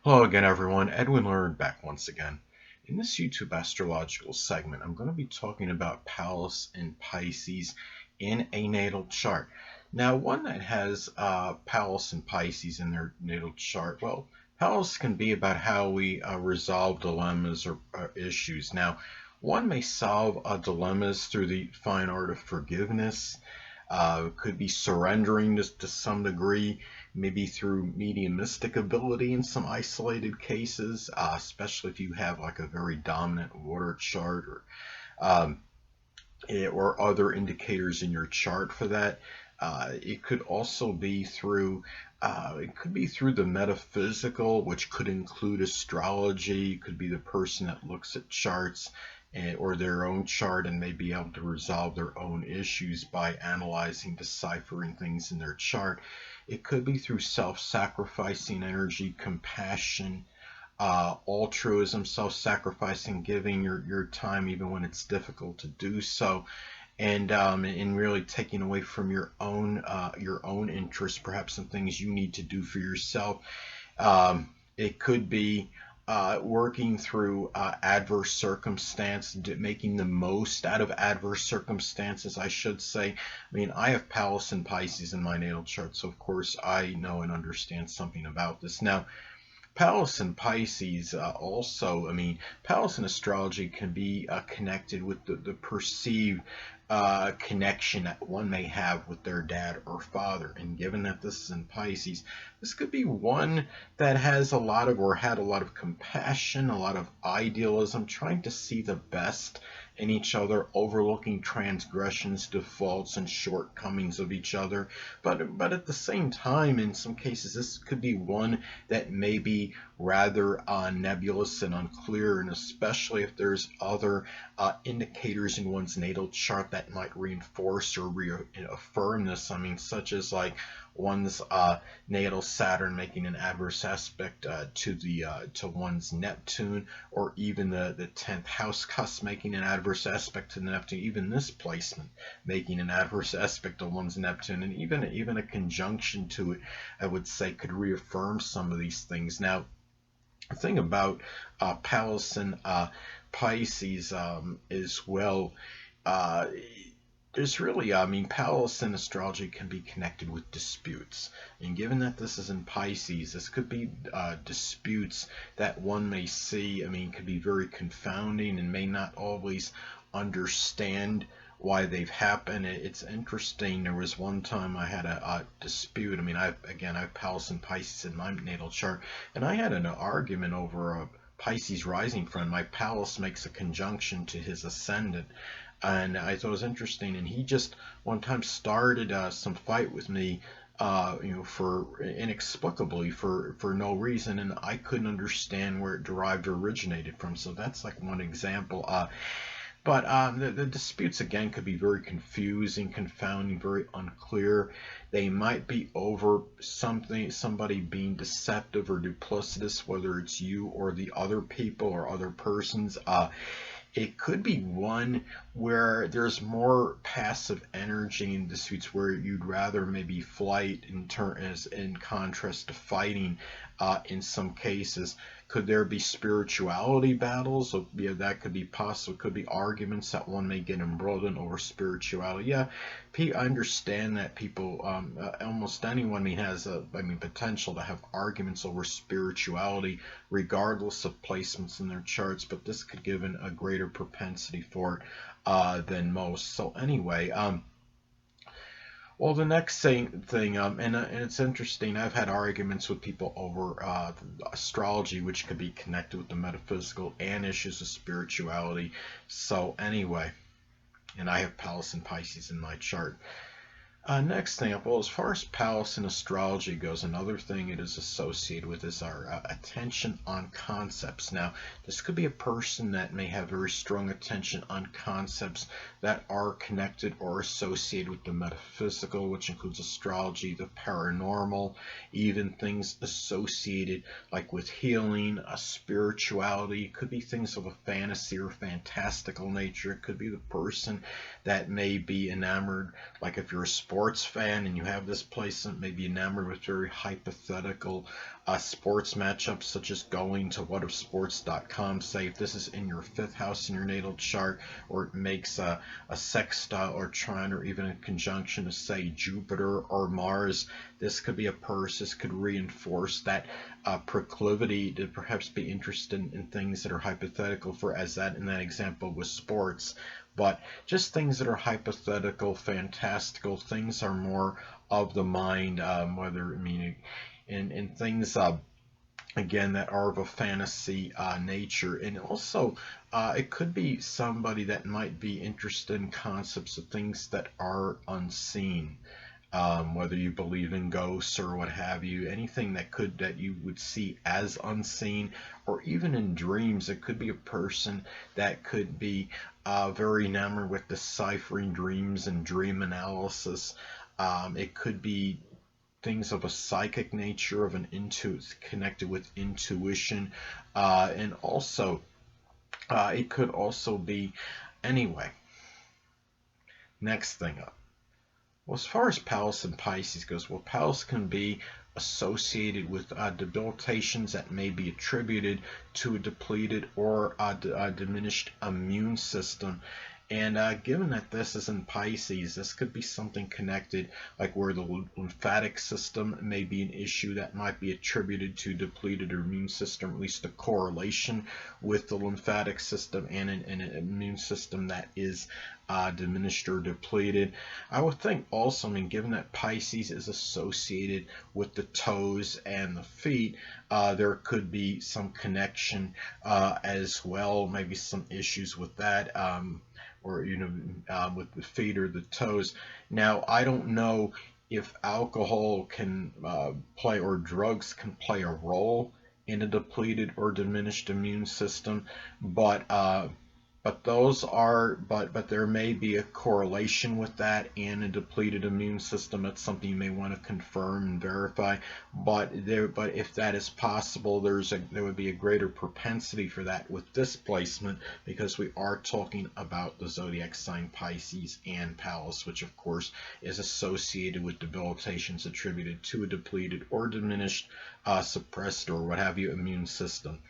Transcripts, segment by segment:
Hello again, everyone. Edwin Learnard back once again. In this YouTube astrological segment, I'm going to be talking about Pallas in Pisces in a natal chart. Now, one that has Pallas in Pisces in their natal chart, well, Pallas can be about how we resolve dilemmas or issues. Now, one may solve dilemmas through the fine art of forgiveness. Could be surrendering to some degree, maybe through mediumistic ability in some isolated cases, especially if you have like a very dominant water chart um, or other indicators in your chart for that. It could also be through the metaphysical, which could include astrology. It could be the person that looks at charts or their own chart and may be able to resolve their own issues by analyzing, deciphering things in their chart. It could be through self-sacrificing energy, compassion, altruism, self-sacrificing, giving your time even when it's difficult to do so, and really taking away from your own interests, perhaps some things you need to do for yourself. It could be working through adverse circumstance, making the most out of adverse circumstances, I should say. I mean, I have Pallas in Pisces in my natal chart, so of course I know and understand something about this. Now, Pallas in Pisces also, I mean, Pallas in astrology can be connected with the perceived connection that one may have with their dad or father. And given that this is in Pisces, this could be one that has a lot of, or had a lot of compassion, a lot of idealism, trying to see the best in each other, overlooking transgressions, defaults, and shortcomings of each other. But at the same time, in some cases, this could be one that may be rather nebulous and unclear, and especially if there's other indicators in one's natal chart that might reinforce or reaffirm this. I mean, such as like one's natal Saturn making an adverse aspect to one's Neptune, or even the 10th house cusp making an adverse aspect to the Neptune. Even this placement making an adverse aspect to one's Neptune, and even a conjunction to it, I would say, could reaffirm some of these things. Now, the thing about Pallas in Pisces as well. Uh, there's really, I mean, Pallas in astrology can be connected with disputes. And given that this is in Pisces, this could be disputes that one may see, I mean, could be very confounding and may not always understand why they've happened. It's interesting. There was one time I had a dispute. I mean, I have Pallas in Pisces in my natal chart, and I had an argument over a Pisces rising friend. My Pallas makes a conjunction to his ascendant, and I thought it was interesting. And he just one time started some fight with me, for inexplicably for no reason, and I couldn't understand where it derived or originated from. So that's like one example. But the disputes again could be very confusing, confounding, very unclear. They might be over somebody being deceptive or duplicitous, whether it's you or the other people or other persons. It could be one where there's more passive energy in disputes, where you'd rather maybe flight in contrast to fighting. In some cases, could there be spirituality battles? So, yeah, that could be possible. Could be arguments that one may get embroiled in over spirituality. Yeah, I understand that people, almost anyone, has potential to have arguments over spirituality, regardless of placements in their charts. But this could give a greater propensity for it than most. So anyway, well, the next thing, and it's interesting. I've had arguments with people over astrology, which could be connected with the metaphysical and issues of spirituality. So anyway, and I have Pallas in Pisces in my chart. Next thing up, well, as far as Pallas in astrology goes, another thing it is associated with is our attention on concepts. Now, this could be a person that may have very strong attention on concepts that are connected or associated with the metaphysical, which includes astrology, the paranormal, even things associated like with healing, spirituality. It could be things of a fantasy or fantastical nature. It could be the person that may be enamored, like if you're a sport sports fan and you have this placement, maybe enamored with very hypothetical sports matchups, such as going to whatifsports.com, say if this is in your 5th house in your natal chart, or it makes a sextile or trine or even a conjunction to, say, Jupiter or Mars. This could be a person, this could reinforce that proclivity to perhaps be interested in things that are hypothetical, for as that in that example was sports. But just things that are hypothetical, fantastical, things are more of the mind, whether, I mean, and things, again, that are of a fantasy nature. And also, it could be somebody that might be interested in concepts of things that are unseen. Whether you believe in ghosts or what have you, anything that you would see as unseen, or even in dreams. It could be a person that could be very enamored with deciphering dreams and dream analysis. It could be things of a psychic nature, of an connected with intuition, and also it could also be, anyway. Next thing up. Well, as far as Pallas in Pisces goes, well, Pallas can be associated with debilitations that may be attributed to a depleted or diminished immune system. And given that this is in Pisces, this could be something connected, like where the lymphatic system may be an issue that might be attributed to depleted immune system, at least a correlation with the lymphatic system and an immune system that is diminished or depleted. I would think also, I mean, given that Pisces is associated with the toes and the feet, there could be some connection as well, maybe some issues with that. Or with the feet or the toes. Now, I don't know if alcohol can play, or drugs can play a role in a depleted or diminished immune system, but there may be a correlation with that and a depleted immune system. That's something you may want to confirm and verify. But if that is possible, there would be a greater propensity for that with this placement, because we are talking about the zodiac sign Pisces and Pallas, which of course is associated with debilitations attributed to a depleted or diminished, suppressed, or what have you, immune system.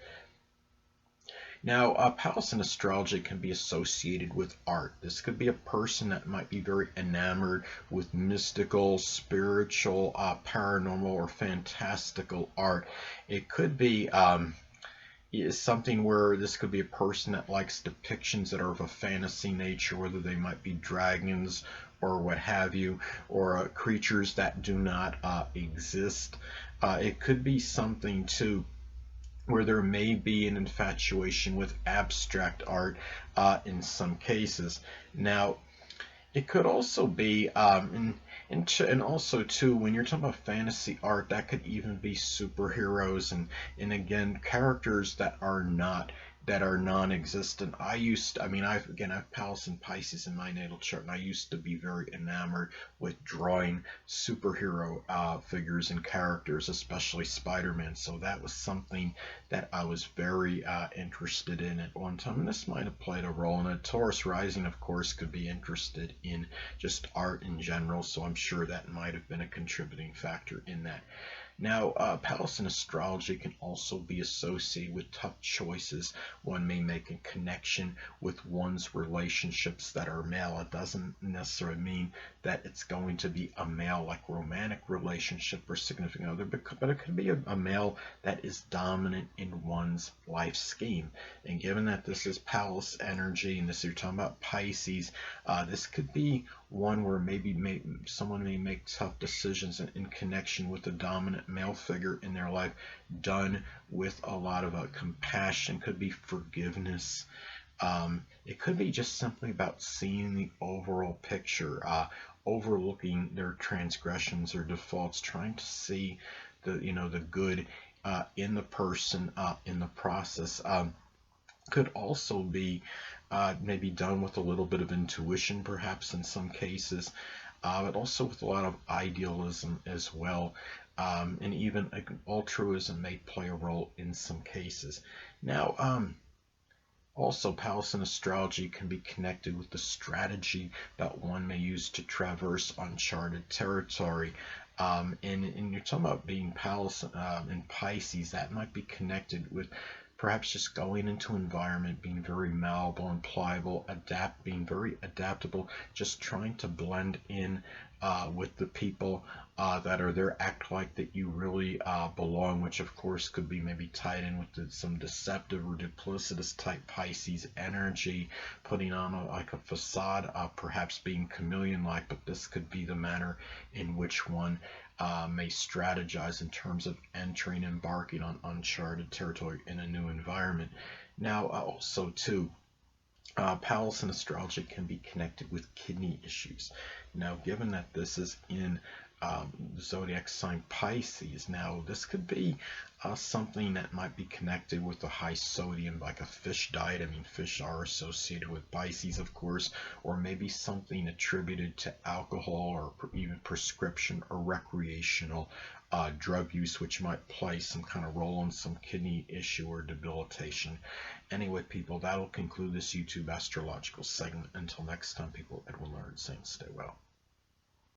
Now, Pallas in astrology can be associated with art. This could be a person that might be very enamored with mystical, spiritual, paranormal, or fantastical art. It could be something where this could be a person that likes depictions that are of a fantasy nature, whether they might be dragons or what have you, or creatures that do not exist. It could be something too where there may be an infatuation with abstract art in some cases. Now, it could also be, and also too, when you're talking about fantasy art, that could even be superheroes and again, characters that are non-existent. I've Pallas in Pisces in my natal chart, and I used to be very enamored with drawing superhero figures and characters, especially Spider-Man. So that was something that I was very interested in at one time, and this might have played a role. And a Taurus rising, of course, could be interested in just art in general, so I'm sure that might have been a contributing factor in that. Now, Pallas in astrology can also be associated with tough choices. One may make a connection with one's relationships that are male. It doesn't necessarily mean that it's going to be a male, like romantic relationship or significant other, but it could be a male that is dominant in one's life scheme. And given that this is Pallas energy, and you're talking about Pisces, this could be one where maybe someone may make tough decisions in connection with a dominant male figure in their life, done with a lot of compassion. Could be forgiveness. It could be just simply about seeing the overall picture, overlooking their transgressions or defaults, trying to see the good in the person in the process. Could also be maybe done with a little bit of intuition, perhaps in some cases, but also with a lot of idealism as well, and even altruism may play a role in some cases. Now, Also, Pallas in astrology can be connected with the strategy that one may use to traverse uncharted territory. And you're talking about being Pallas in Pisces, that might be connected with perhaps just going into environment, being very malleable and pliable, being very adaptable, just trying to blend in with the people that are there, act like that you really belong, which of course could be maybe tied in with some deceptive or duplicitous type Pisces energy, putting on like a facade, perhaps being chameleon-like, but this could be the manner in which one may strategize in terms of entering, embarking on uncharted territory in a new environment. Now, also too, Pallas in astrology can be connected with kidney issues. Now, given that this is in zodiac sign Pisces, now this could be something that might be connected with a high sodium, like a fish diet. I mean, fish are associated with Pisces, of course, or maybe something attributed to alcohol or even prescription or recreational drug use, which might play some kind of role in some kidney issue or debilitation. Anyway, people, that'll conclude this YouTube astrological segment. Until next time, people, Edwin Learnard saying stay well.